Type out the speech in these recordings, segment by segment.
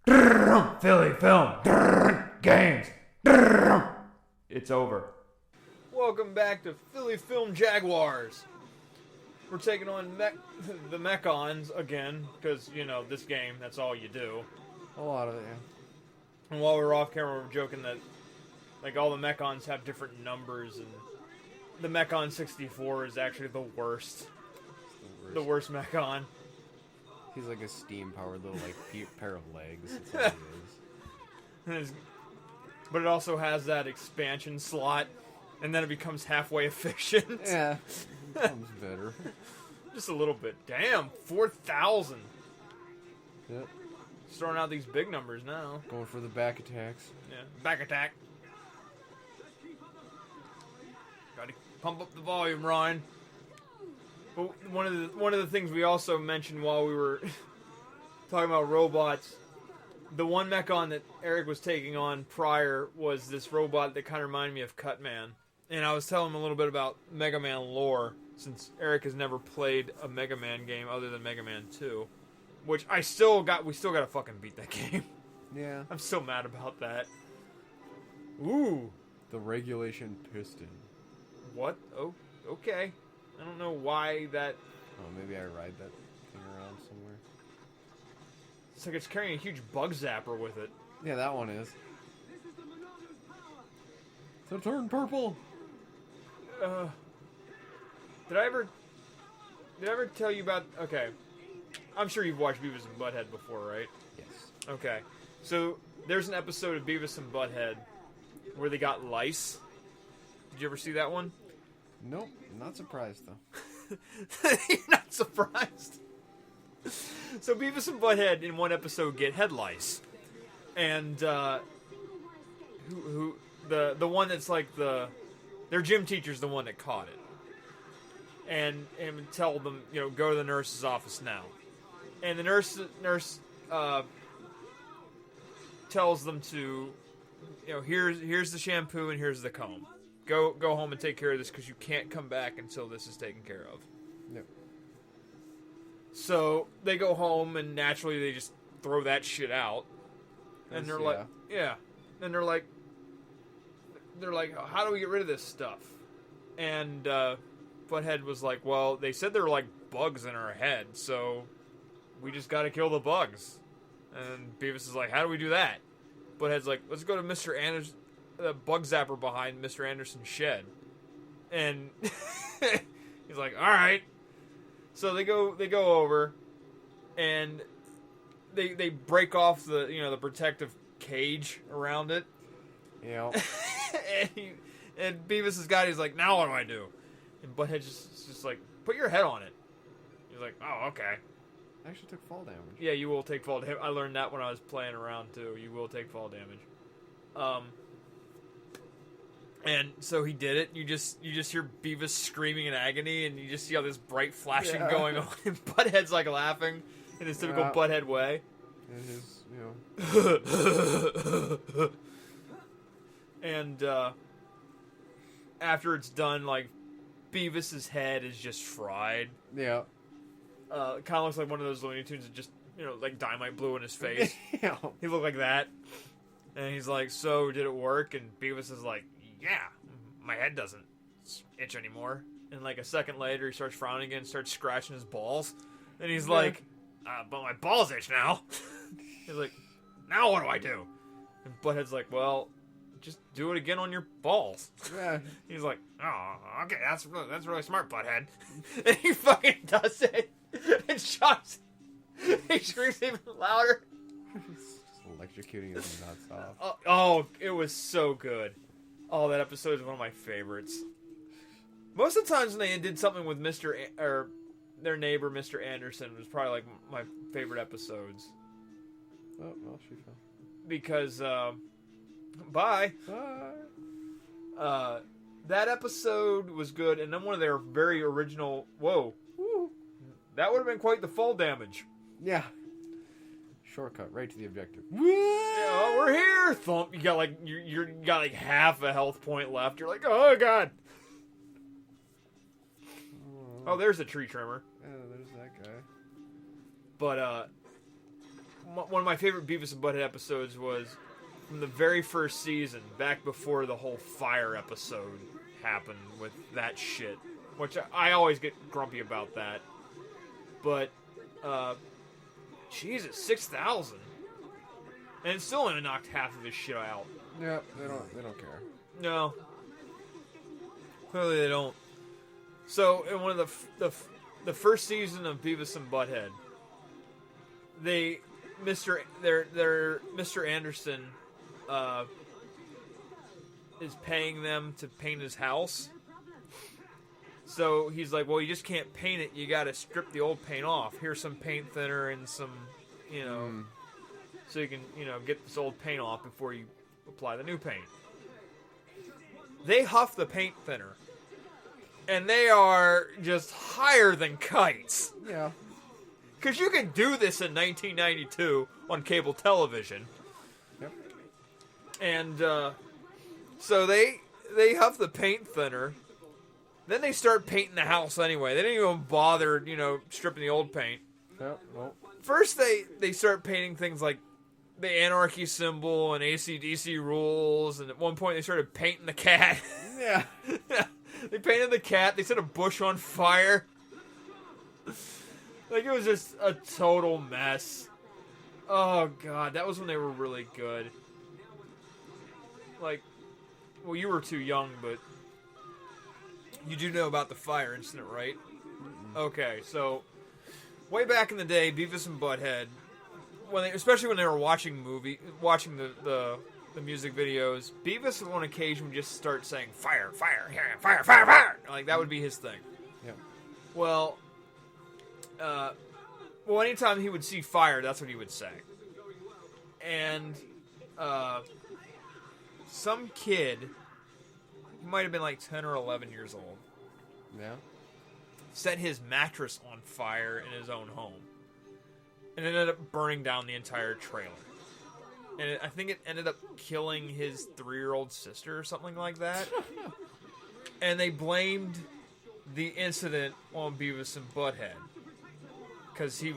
Philly film. Games. It's over. Welcome back to Philly Film Jaguars. We're taking on the Mechons again, because, you know, this game, that's all you do. A lot of it, yeah. And while we were off camera, we were joking that, like, all the Mechons have different numbers, and the Mechon 64 is actually the worst. The worst Mechon. He's like a steam-powered little, like, pair of legs. That's all he is. But it also has that expansion slot, and then it becomes halfway efficient. Yeah, it becomes better. Just a little bit. Damn, 4,000. Yep. Just throwing out these big numbers now. Going for the back attacks. Yeah, back attack. Gotta pump up the volume, Ryan. But one of the things we also mentioned while we were talking about robots, the one Mechon that Eric was taking on prior was this robot that kind of reminded me of Cutman. And I was telling him a little bit about Mega Man lore, since Eric has never played a Mega Man game other than Mega Man 2. Which we still gotta fucking beat that game. Yeah. I'm so mad about that. Ooh. The regulation piston. What? Oh, okay. I don't know why that... Oh, maybe I ride that thing around somewhere. It's like it's carrying a huge bug zapper with it. Yeah, that one is. So turn purple! Did I ever tell you about... Okay. I'm sure you've watched Beavis and Butthead before, right? Yes. Okay. So, there's an episode of Beavis and Butthead where they got lice. Did you ever see that one? Nope. Not surprised, though. You're not surprised. So Beavis and Butthead in one episode get head lice. And, the one that's like their gym teacher's the one that caught it. And tell them, you know, go to the nurse's office now. And the nurse tells them to, you know, here's the shampoo and here's the comb. Go home and take care of this because you can't come back until this is taken care of. Yep. So they go home and naturally they just throw that shit out. And they're like, yeah. And they're like, how do we get rid of this stuff? And Butthead was like, well, they said there were like bugs in our head, so we just got to kill the bugs. And Beavis is like, how do we do that? Butthead's like, let's go to Mr. Anderson. The bug zapper behind Mr. Anderson's shed. And he's like, all right. So they go over and they break off the protective cage around it. Yeah. and Beavis' guy, he's like, now what do I do? And Butthead just like, put your head on it. He's like, oh, okay. I actually took fall damage. Yeah, you will take fall damage. I learned that when I was playing around too. You will take fall damage. And so he did it. You just hear Beavis screaming in agony, and you just see all this bright flashing going on. And Butthead's like laughing in his typical Butthead way. And his, And after it's done, like Beavis's head is just fried. Yeah. Kind of looks like one of those Looney Tunes that just, like dynamite blew in his face. Yeah. He looked like that. And he's like, so did it work? And Beavis is like, yeah, my head doesn't itch anymore. And like a second later, he starts frowning again, starts scratching his balls. And he's like, but my balls itch now. He's like, now what do I do? And Butthead's like, well, just do it again on your balls. Yeah. He's like, oh, okay, that's really smart, Butthead. And he fucking does it. And shocks. He screams even louder. Just electrocuting his nuts off. Oh, it was so good. Oh, that episode is one of my favorites. Most of the times when they did something with their neighbor, Mr. Anderson, was probably like my favorite episodes. Oh, well, she fell. Because, bye. Bye. That episode was good, and then one of their very original, whoa. Woo. That would have been quite the fall damage. Yeah. Shortcut right to the objective. Yeah, we're here. Thump. You got like you got like half a health point left. You're like, oh god. Oh, there's a tree trimmer. Yeah, there's that guy. But one of my favorite Beavis and Butthead episodes was from the very first season, back before the whole fire episode happened with that shit, which I always get grumpy about that. But, Jesus, 6,000. And it still only knocked half of his shit out. Yeah, they don't care. No. Clearly they don't. So, in one of the first season of Beavis and Butthead, Mr. Anderson is paying them to paint his house. So he's like, well, you just can't paint it. You got to strip the old paint off. Here's some paint thinner and some, so you can, get this old paint off before you apply the new paint. They huff the paint thinner. And they are just higher than kites. Yeah. Because you can do this in 1992 on cable television. Yep. And so they huff the paint thinner. Then they start painting the house anyway. They didn't even bother, stripping the old paint. Yep. Well. First, they start painting things like the anarchy symbol and AC/DC rules. And at one point, they started painting the cat. Yeah. They painted the cat. They set a bush on fire. Like, it was just a total mess. Oh, God. That was when they were really good. Like, well, you were too young, but you do know about the fire incident, right? Mm-mm. Okay, so way back in the day, Beavis and Butthead, especially when they were watching the music videos, Beavis on occasion would just start saying, fire, fire, fire, fire, fire! Like, that would be his thing. Yeah. Well, anytime he would see fire, that's what he would say. And, some kid, he might have been like 10 or 11 years old. Yeah. Set his mattress on fire in his own home. And it ended up burning down the entire trailer. And I think it ended up killing his 3-year-old sister or something like that. And they blamed the incident on Beavis and Butthead. Because he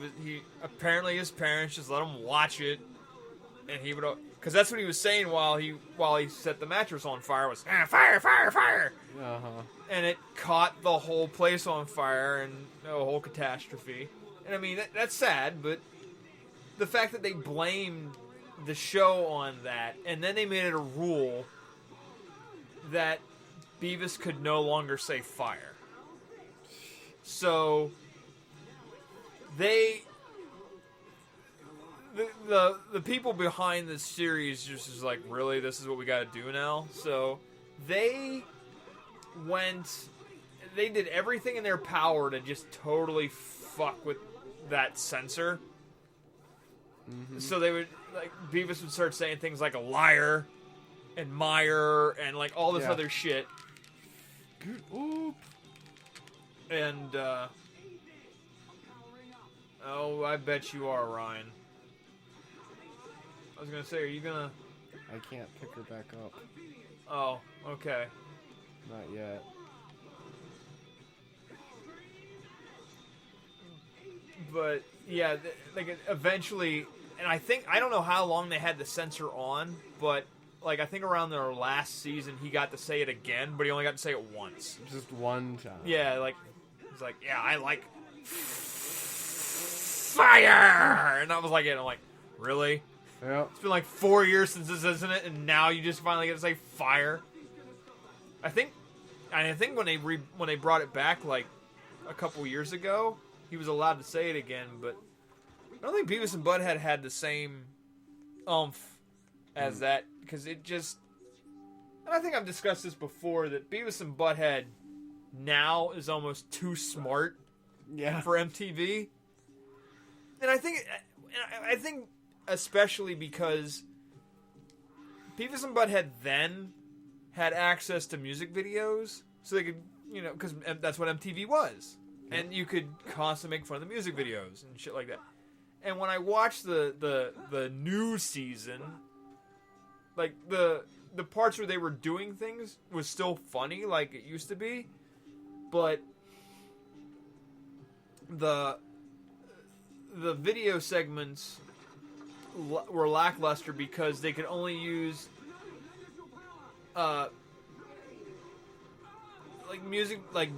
apparently his parents just let him watch it. And he would... Because that's what he was saying while he set the mattress on fire was, fire, fire, fire! Uh-huh. And it caught the whole place on fire and a whole catastrophe. And I mean, that's sad, but the fact that they blamed the show on that, and then they made it a rule that Beavis could no longer say fire. So, the people behind this series just is like, really, this is what we got to do now? So they did everything in their power to just totally fuck with that censor. Mm-hmm. So they would, like, Beavis would start saying things like a liar and Meyer and like all this other shit. Oop. And I bet you are, Ryan. I was gonna say, are you gonna... I can't pick her back up. Oh, okay. Not yet. But, yeah, like, eventually... And I don't know how long they had the censor on, but, like, I think around their last season, he got to say it again, but he only got to say it once. Just one time. Yeah, like, he's like, yeah, I like... fire! And I was like, I'm like, really? Yep. It's been like 4 years since this, isn't it? And now you just finally get to say fire. I think when they brought it back like a couple years ago, he was allowed to say it again. But I don't think Beavis and Butthead had the same oomph as that, because it just. And I think I've discussed this before, that Beavis and Butthead now is almost too smart. Yeah. For MTV. And I think especially because Beavis and Butthead then had access to music videos, so they could, because that's what MTV was. And you could constantly make fun of the music videos and shit like that. And when I watched the new season, like, the parts where they were doing things was still funny like it used to be, but the video segments were lackluster because they could only use like music, like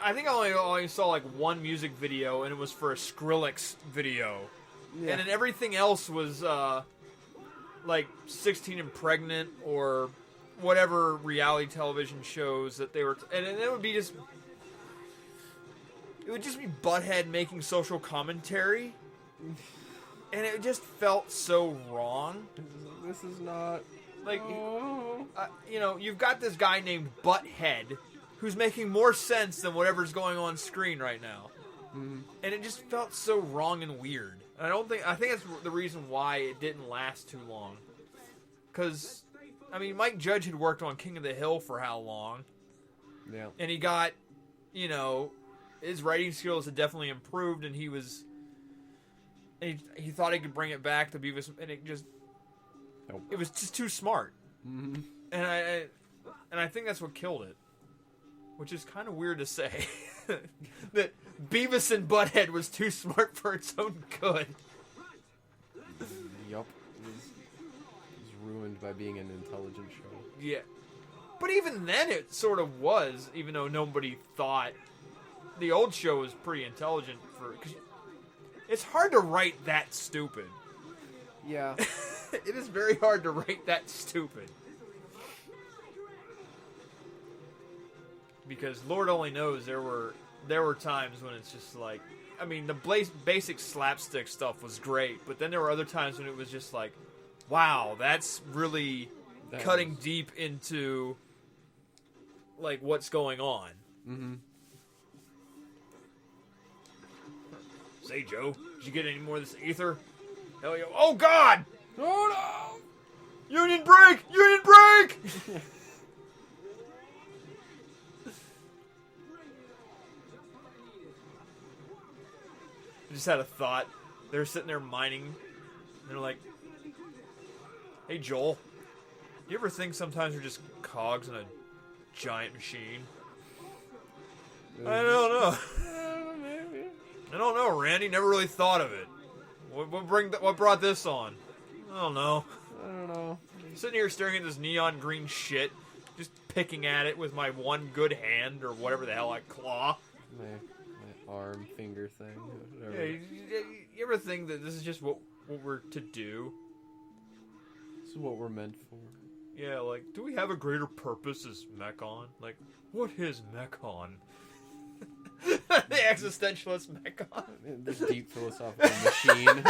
I think I only saw like one music video, and it was for a Skrillex video, and then everything else was like 16 and Pregnant or whatever reality television shows that they were, and it would be just. It would just be Butthead making social commentary, and it just felt so wrong. This is not... Like, you know, you've got this guy named Butthead who's making more sense than whatever's going on screen right now. Mm-hmm. And it just felt so wrong and weird. And I think that's the reason why it didn't last too long. Because, I mean, Mike Judge had worked on King of the Hill for how long? Yeah. And he got, you know... His writing skills had definitely improved, and he thought he could bring it back to Beavis, and it just, it was just too smart. Mm-hmm. And I think that's what killed it, which is kind of weird to say, that Beavis and Butthead was too smart for its own good. Yup, it was ruined by being an intelligent show. Yeah, but even then, it sort of was, even though nobody thought. The old show was pretty intelligent cause it's hard to write that stupid. Yeah. It is very hard to write that stupid. Because Lord only knows there were times when it's just like, I mean, the basic slapstick stuff was great, but then there were other times when it was just like, wow, that's really cutting deep into like what's going on. Mm-hmm. Say, Joe, did you get any more of this ether? Hell yeah. Oh, God! Oh, no! Union break! Union break! I just had a thought. They're sitting there mining. And they're like, hey, Joel, you ever think sometimes we're just cogs in a giant machine? I don't know. I don't know, Randy. Never really thought of it. What brought this on? I don't know. I'm sitting here staring at this neon green shit, just picking at it with my one good hand, or whatever the hell I claw. My arm, finger thing. Yeah, you ever think that this is just what we're to do? This is what we're meant for. Yeah, like, do we have a greater purpose as Mechon? Like, what is Mechon? The existentialist Mechon. The deep philosophical machine.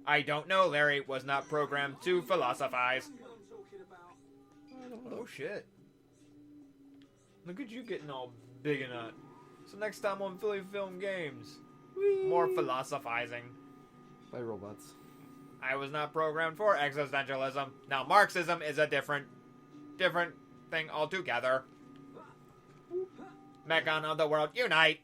I don't know, Larry. Was not programmed to philosophize. Oh, shit. Look at you getting all big and up. So next time on Philly Film Games, more philosophizing. By robots. I was not programmed for existentialism. Now, Marxism is a different thing altogether. Mechon of the world, unite!